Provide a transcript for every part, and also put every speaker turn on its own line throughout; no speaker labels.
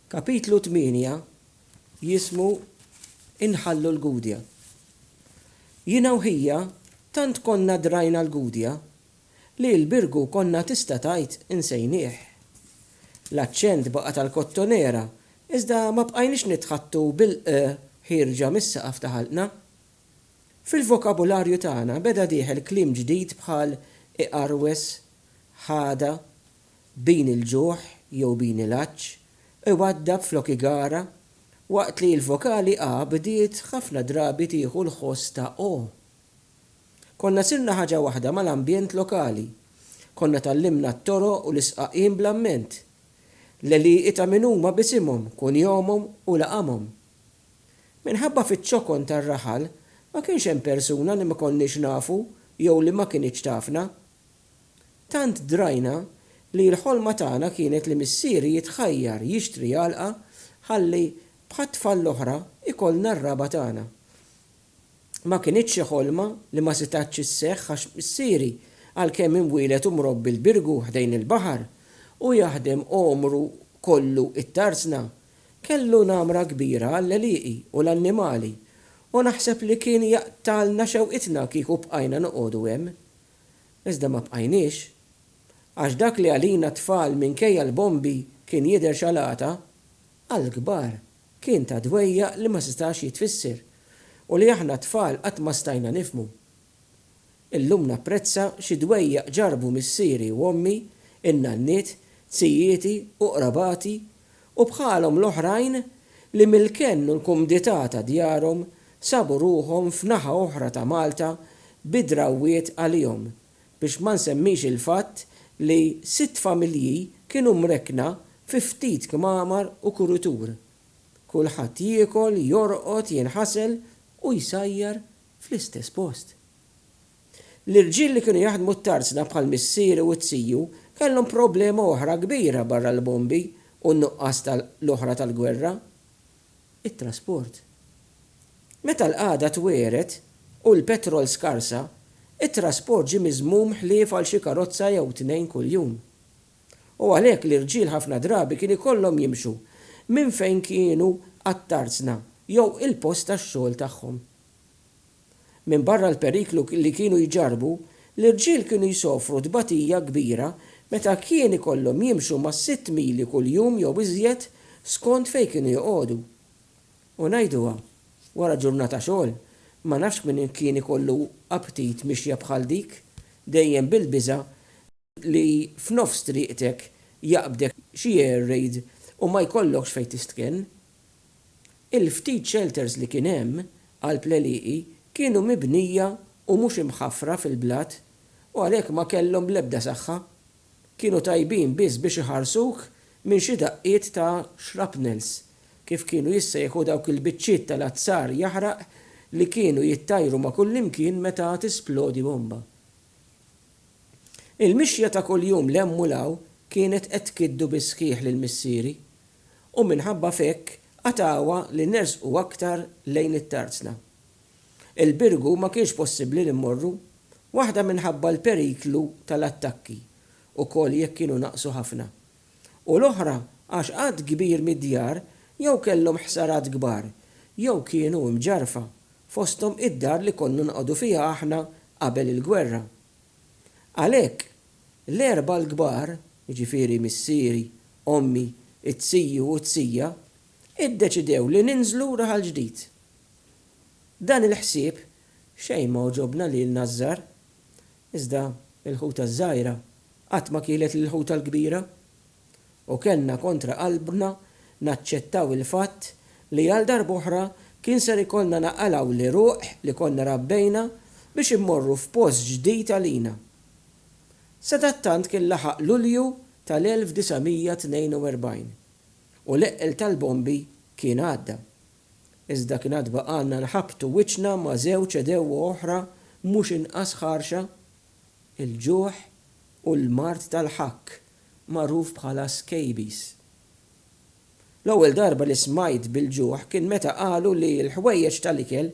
Kapitlu 8 jismu Inħallu l-Gudja. Jina u ħija tant konna drajna l-Gudja li l-birgu konna tista' tajt insejnieh. L-aċċent baqa tal-kottonera iżda ma bqajniex nitħattu bil-ħirġa mis-saqaf taħalqna. Fil-vokabularju tagħna beda dieħel kliem ġdid bħal iqarwes, ħada, bin il-ġuħ jew bin il-aċċ, iwaddab flok igara, waqt li l-vokali A bdiet ħafna drabi tieħu l-ħoss ta' O. Konna sirna ħaġa waħda mal-ambjent lokali. Konna tallimna t-toroq u l-isqaqim bl-amment. Li ita minn huma bisimhom, kunjomhom u laqamhom. Minħabba fiċ-ċokon tar-raħal ma kienx hemm persuna li ma konniex nafu jew li ma kienx tafna. Tant drajna li l-ħolma tagħna kienet li missieri jitħajjar jixtri għalqa ħalli bħat-tfal l-oħra ikollna r-raba tagħna. Ma kienitx ħolma li ma setax isseħħ għax missieri għalkemm imwielet u mrobbi l-birgu ħdejn il-baħar u jaħdem omru kollu it-tarsna, kellu namra kbira għall-eliqi u l-annimali u naħseb li kien jaqtalna xewqitna kieku bqajna noqogħdu hemm. Iżda ma bqajniex, għax dak li għalina tfal minkejja l-bombi kien jidher xalata, għall-kbar kien ta' dwejja li ma sistax jitfisser u li aħna tfal qatt ma stajna nifmu. Illum napprezza xi dwejja ġarbu missieri u ommi, in-nanniet, tzijieti u qrabati u bħalhom l-oħrajn li mill-kenn u l-kumdità ta' djarhom sabu ruhom f'naħa oħra ta' Malta bidrawwiet għalihom biex ma nsemmix il-fatt li 6 familji kienu mrekna fi ftit kmamar u kuritur. Kulħadd jiekol, jorqod, jinħasel u jsajjar fl-istess post. L-irġiel li kienu jaħdmu t-tarsna bħal missieri u t-siju kellhom problema oħra kbira barra l-bombi u n-nuqqas tal-oħra tal-gwerra. It-trasport. Meta l-qagħda tweret u l-petrol skarsa, it-trasport ġie miżmum ħlief għal xi karozza jew 2 kuljum. U għalhekk l-irġiel ħafna drabi kien ikollhom jimxu minn fejn kienu għat-tarsna jew il-post tax-xogħol tagħhom. Minn barra l-periklu li kienu jġarbu, l-irġiel kienu jsofru tbatija kbira meta kien ikollhom jimxu ma' 6 mili kuljum jew iżjed skont fejn kienu joqogħdu. U ngħiduha, wara ġurnata xogħol, ma nafx min kien ikollu aptit mixja bħal dik, dejjem bil-biża' li f'nofs triqtek jaqbdek xi air raid u ma jkollokx fejn tistken. Il-ftit shelters li kien hemm għall-pleliqi kienu mibnija u mhux imħaffra fil-blat u għalhekk ma kellhom l-ebda saħħa. Kienu tajbin biss biex iħarsuk minn xi daqqiet ta' shrapnels kif kienu jissejħu dawk il-biċċiet tal-azzar jaħraq li kienu jittajru ma' kullimkien meta tisplodi bomba. Il-mixja ta' kuljum li emmulaw kienet qed tkiddu bisħieħ lill-missieri u minħabba fekk għatawa li nersqu aktar lejn it-tarsna. Il-birgu ma kienx possibbli li mmorru, waħda minħabba l-periklu tal-attakki u kol jekk kienu naqsu ħafna. U l-oħra għax qatt kbir mid-djar jew kellhom ħsarat kbar, jew kienu mġarfa fosthom id-dar li konnu nqogħdu fiha aħna qabel il-gwerra. Għalhekk l-erba' l-kbar, jiġifieri missieri, ommi, it-siju u t-sija, iddeċidew li ninżlu raħal ġdid. Dan il-ħsieb xejn ma ġobna lil Nażar, iżda il-ħuta żgħira qatt ma kielet lill-ħuta l-kbira u kellna kontra qalbna naċċettaw il-fatt li għal darb'oħra kien ser ikollna naqalgħu li ruq li konna rabbejna biex immorru f'post ġdid għalina. Sadattant kien laħaq Lulju tal-1942 u l-eqqel tal-bombi kien għadda. Iżda kien għad baqalna nħabtu wiċċna ma' żewġ edewwa oħra mhux inqas ħarxa, il-ġuħ u l-mart tal-ħakk magħruf bħala scabies. L-ewwel darba li smajt bil-ġuħ kien meta qalu li l-ħwejjeġ tal-ikel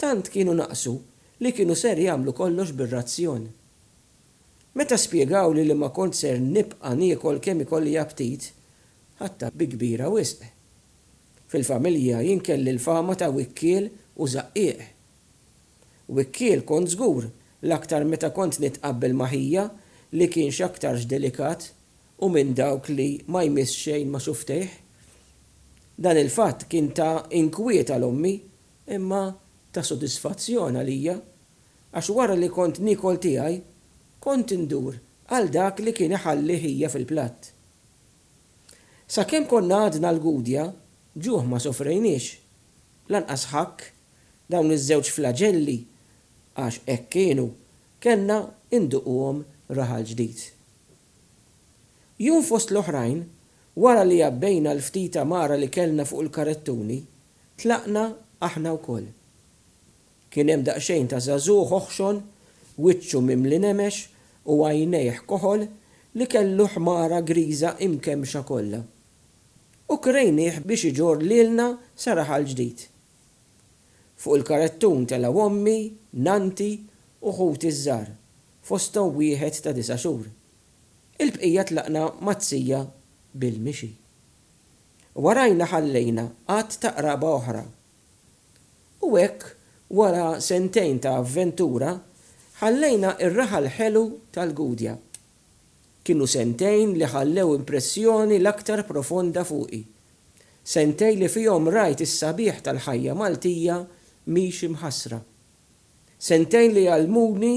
tant kienu naqsu li kienu ser jagħmlu kollox bir-razzjon. Meta spjegaw li ma kont ser nibqa' niekol kemm ikolli aptit, ħatta bi kbira wisq. Fil-familja jien kelli l-fama ta' wikkiel u żaqqiq. Wikkiel kont żgur l-aktar meta kont nitqabbel maħija li kien x'aktarx delikat u minn dawk li ma jmiss xejn ma xuftejh. Dan il-fatt kien ta' inkwieta l-ommi imma ta' sodisfazzjon għalija għax wara li kont nikol tiegħi kont indur għal dak li kien iħalli ħija fil-platt. Sakemm konna għadna l-Gudja, ġuħ ma sofrejniex. Lanqas ħakk dawn iż-żewġ flaġelli għax hekk kienu kellna induquhom raħal ġdid. Jum fost l-oħrajn, wara li jabbejna l-ftita mara li kellna fuq il-karettuni, tlaqna aħna wkoll. Kien hemm daqsxejn ta' żagħżugħ oħxon, wiċċu mimli nemex u għajnejh koħol li kellu ħmara griża imkemxa kollha. U krejnieh biex iġor lilna saraħal ġdid. Fuq il-karettun tela ommi, nanti u ħuti żgħar, fosthom wieħed ta' 9 xhur. Il-bqija tlaqna mazzija bil-mixi. Warajna ħallejna qatt ta' qraba oħra. U hekk wara sentejn ta' avventura ħallejna ir-raħal ħelu tal-Gudja. Kienu sentejn li ħallew impressjoni l-aktar profonda fuqi. Sentejn li fihom rajt is-sabiħ tal-ħajja Maltija mhix imħassra. Sentejn li għalmuni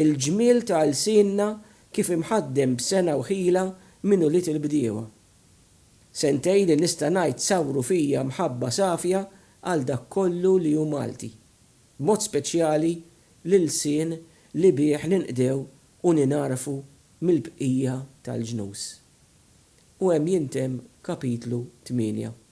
il-ġmiel ta' għalsienna kif imħaddem b'sena u ħila minnu li til-bdiewa. Sentejn li nista' ngħid sawru fija mħabba safja għal dak kollu li hu Malti. B'mod speċjali lil-sien li bih ninqdew u ninarfu mill-bqija tal-ġnus. U hemm jintemm kapitlu 8.